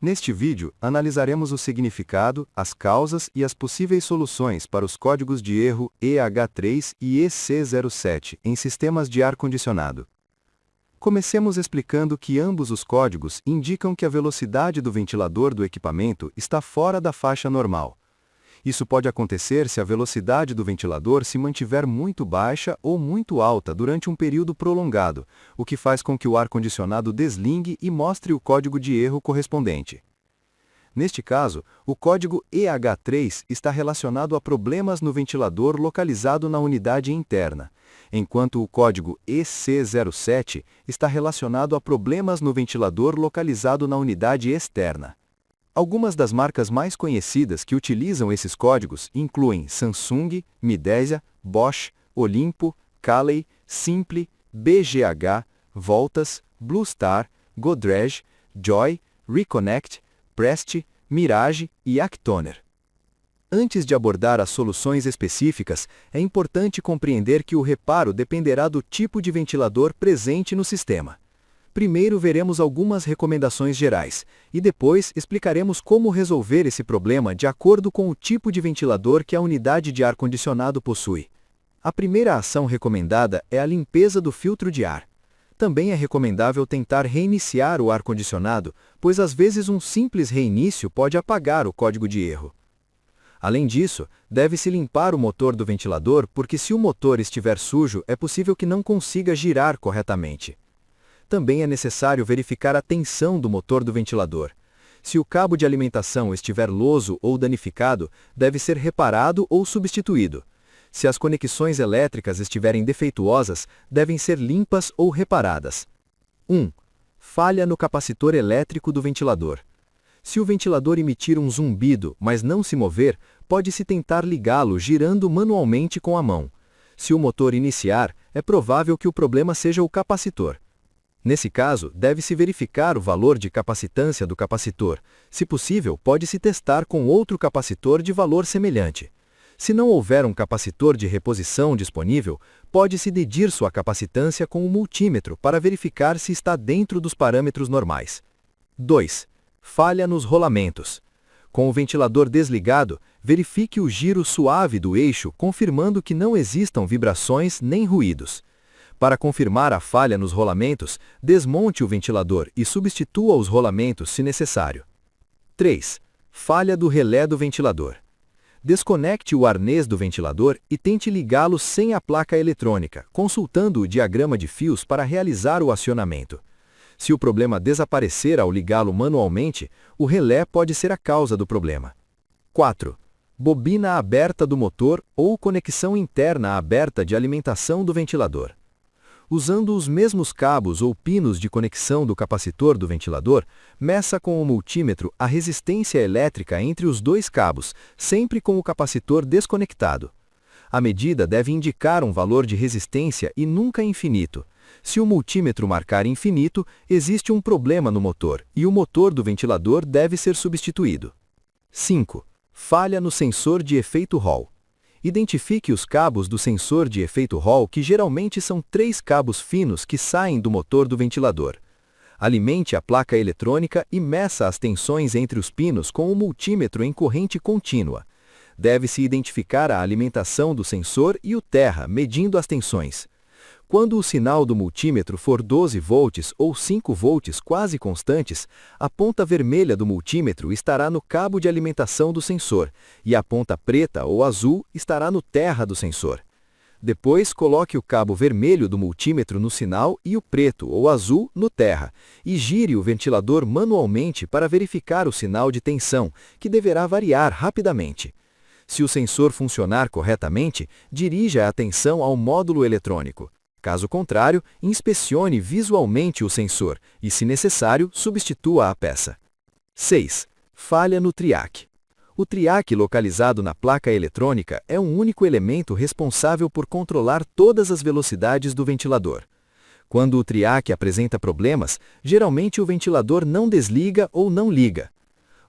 Neste vídeo, analisaremos o significado, as causas e as possíveis soluções para os códigos de erro EH3 e EC07 em sistemas de ar-condicionado. Comecemos explicando que ambos os códigos indicam que a velocidade do ventilador do equipamento está fora da faixa normal. Isso pode acontecer se a velocidade do ventilador se mantiver muito baixa ou muito alta durante um período prolongado, o que faz com que o ar-condicionado desligue e mostre o código de erro correspondente. Neste caso, o código EH3 está relacionado a problemas no ventilador localizado na unidade interna, enquanto o código EC07 está relacionado a problemas no ventilador localizado na unidade externa. Algumas das marcas mais conhecidas que utilizam esses códigos incluem Samsung, Midea, Bosch, Olimpo, Caley, Simple, BGH, Voltas, Bluestar, Godrej, Joy, Reconnect, Prest, Mirage e Actoner. Antes de abordar as soluções específicas, é importante compreender que o reparo dependerá do tipo de ventilador presente no sistema. Primeiro veremos algumas recomendações gerais, e depois explicaremos como resolver esse problema de acordo com o tipo de ventilador que a unidade de ar-condicionado possui. A primeira ação recomendada é a limpeza do filtro de ar. Também é recomendável tentar reiniciar o ar-condicionado, pois às vezes um simples reinício pode apagar o código de erro. Além disso, deve-se limpar o motor do ventilador porque se o motor estiver sujo, é possível que não consiga girar corretamente. Também é necessário verificar a tensão do motor do ventilador. Se o cabo de alimentação estiver loso ou danificado, deve ser reparado ou substituído. Se as conexões elétricas estiverem defeituosas, devem ser limpas ou reparadas. 1. Falha no capacitor elétrico do ventilador. Se o ventilador emitir um zumbido, mas não se mover, pode-se tentar ligá-lo girando manualmente com a mão. Se o motor iniciar, é provável que o problema seja o capacitor. Nesse caso, deve-se verificar o valor de capacitância do capacitor. Se possível, pode-se testar com outro capacitor de valor semelhante. Se não houver um capacitor de reposição disponível, pode-se medir sua capacitância com um multímetro para verificar se está dentro dos parâmetros normais. 2. Falha nos rolamentos. Com o ventilador desligado, verifique o giro suave do eixo, confirmando que não existam vibrações nem ruídos. Para confirmar a falha nos rolamentos, desmonte o ventilador e substitua os rolamentos se necessário. 3. Falha do relé do ventilador. Desconecte o arnês do ventilador e tente ligá-lo sem a placa eletrônica, consultando o diagrama de fios para realizar o acionamento. Se o problema desaparecer ao ligá-lo manualmente, o relé pode ser a causa do problema. 4. Bobina aberta do motor ou conexão interna aberta de alimentação do ventilador. Usando os mesmos cabos ou pinos de conexão do capacitor do ventilador, meça com o multímetro a resistência elétrica entre os dois cabos, sempre com o capacitor desconectado. A medida deve indicar um valor de resistência e nunca infinito. Se o multímetro marcar infinito, existe um problema no motor e o motor do ventilador deve ser substituído. 5. Falha no sensor de efeito Hall. Identifique os cabos do sensor de efeito Hall, que geralmente são 3 cabos finos que saem do motor do ventilador. Alimente a placa eletrônica e meça as tensões entre os pinos com o multímetro em corrente contínua. Deve-se identificar a alimentação do sensor e o terra, medindo as tensões. Quando o sinal do multímetro for 12 volts ou 5 volts quase constantes, a ponta vermelha do multímetro estará no cabo de alimentação do sensor, e a ponta preta ou azul estará no terra do sensor. Depois, coloque o cabo vermelho do multímetro no sinal e o preto ou azul no terra, e gire o ventilador manualmente para verificar o sinal de tensão, que deverá variar rapidamente. Se o sensor funcionar corretamente, dirija a tensão ao módulo eletrônico. Caso contrário, inspecione visualmente o sensor e, se necessário, substitua a peça. 6. Falha no triac. O triac localizado na placa eletrônica é um único elemento responsável por controlar todas as velocidades do ventilador. Quando o triac apresenta problemas, geralmente o ventilador não desliga ou não liga.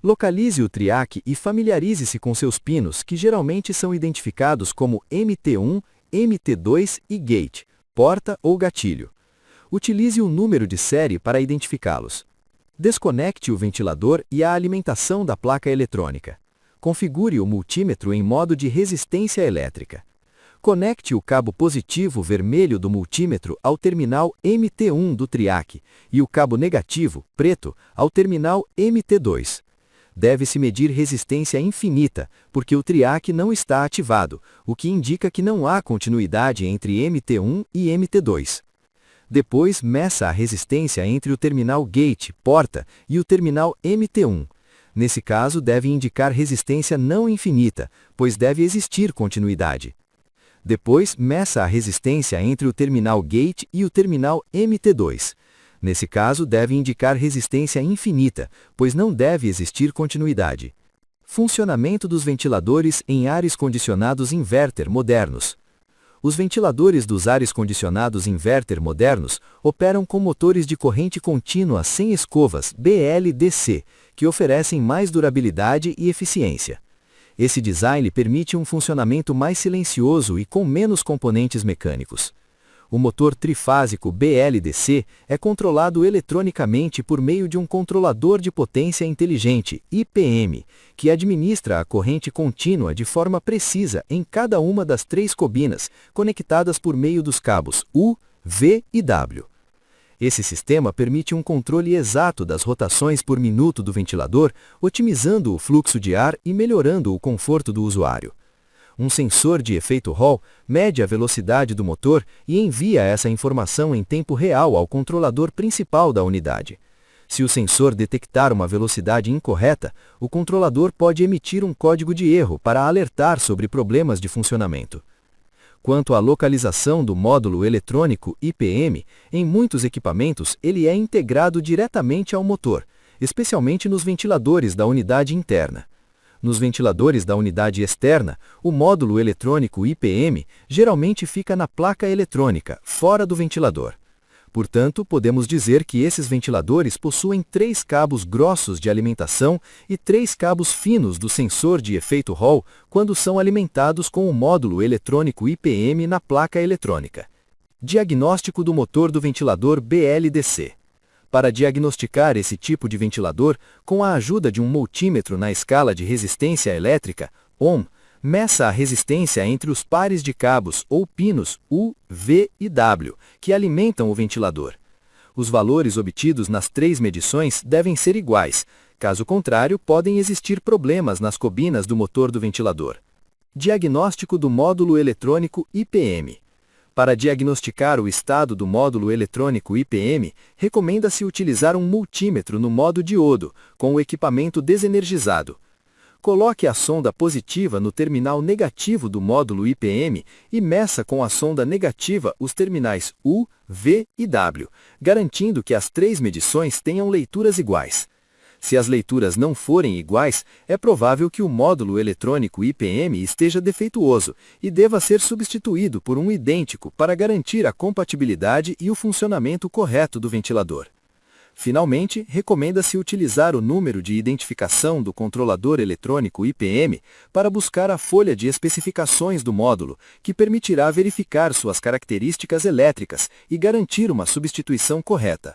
Localize o triac e familiarize-se com seus pinos, que geralmente são identificados como MT1, MT2 e gate, porta ou gatilho. Utilize o número de série para identificá-los. Desconecte o ventilador e a alimentação da placa eletrônica. Configure o multímetro em modo de resistência elétrica. Conecte o cabo positivo vermelho do multímetro ao terminal MT1 do triac e o cabo negativo, preto, ao terminal MT2. Deve-se medir resistência infinita, porque o triac não está ativado, o que indica que não há continuidade entre MT1 e MT2. Depois, meça a resistência entre o terminal gate, porta, e o terminal MT1. Nesse caso, deve indicar resistência não infinita, pois deve existir continuidade. Depois, meça a resistência entre o terminal gate e o terminal MT2. Nesse caso, deve indicar resistência infinita, pois não deve existir continuidade. Funcionamento dos ventiladores em ares condicionados inverter modernos. Os ventiladores dos ares condicionados inverter modernos operam com motores de corrente contínua sem escovas, BLDC, que oferecem mais durabilidade e eficiência. Esse design permite um funcionamento mais silencioso e com menos componentes mecânicos. O motor trifásico BLDC é controlado eletronicamente por meio de um controlador de potência inteligente, IPM, que administra a corrente contínua de forma precisa em cada uma das 3 bobinas, conectadas por meio dos cabos U, V e W. Esse sistema permite um controle exato das rotações por minuto do ventilador, otimizando o fluxo de ar e melhorando o conforto do usuário. Um sensor de efeito Hall mede a velocidade do motor e envia essa informação em tempo real ao controlador principal da unidade. Se o sensor detectar uma velocidade incorreta, o controlador pode emitir um código de erro para alertar sobre problemas de funcionamento. Quanto à localização do módulo eletrônico IPM, em muitos equipamentos ele é integrado diretamente ao motor, especialmente nos ventiladores da unidade interna. Nos ventiladores da unidade externa, o módulo eletrônico IPM geralmente fica na placa eletrônica, fora do ventilador. Portanto, podemos dizer que esses ventiladores possuem 3 cabos grossos de alimentação e 3 cabos finos do sensor de efeito Hall quando são alimentados com o módulo eletrônico IPM na placa eletrônica. Diagnóstico do motor do ventilador BLDC. Para diagnosticar esse tipo de ventilador, com a ajuda de um multímetro na escala de resistência elétrica, ohm, meça a resistência entre os pares de cabos ou pinos U, V e W, que alimentam o ventilador. Os valores obtidos nas 3 medições devem ser iguais, caso contrário, podem existir problemas nas bobinas do motor do ventilador. Diagnóstico do módulo eletrônico IPM. Para diagnosticar o estado do módulo eletrônico IPM, recomenda-se utilizar um multímetro no modo diodo, com o equipamento desenergizado. Coloque a sonda positiva no terminal negativo do módulo IPM e meça com a sonda negativa os terminais U, V e W, garantindo que as 3 medições tenham leituras iguais. Se as leituras não forem iguais, é provável que o módulo eletrônico IPM esteja defeituoso e deva ser substituído por um idêntico para garantir a compatibilidade e o funcionamento correto do ventilador. Finalmente, recomenda-se utilizar o número de identificação do controlador eletrônico IPM para buscar a folha de especificações do módulo, que permitirá verificar suas características elétricas e garantir uma substituição correta.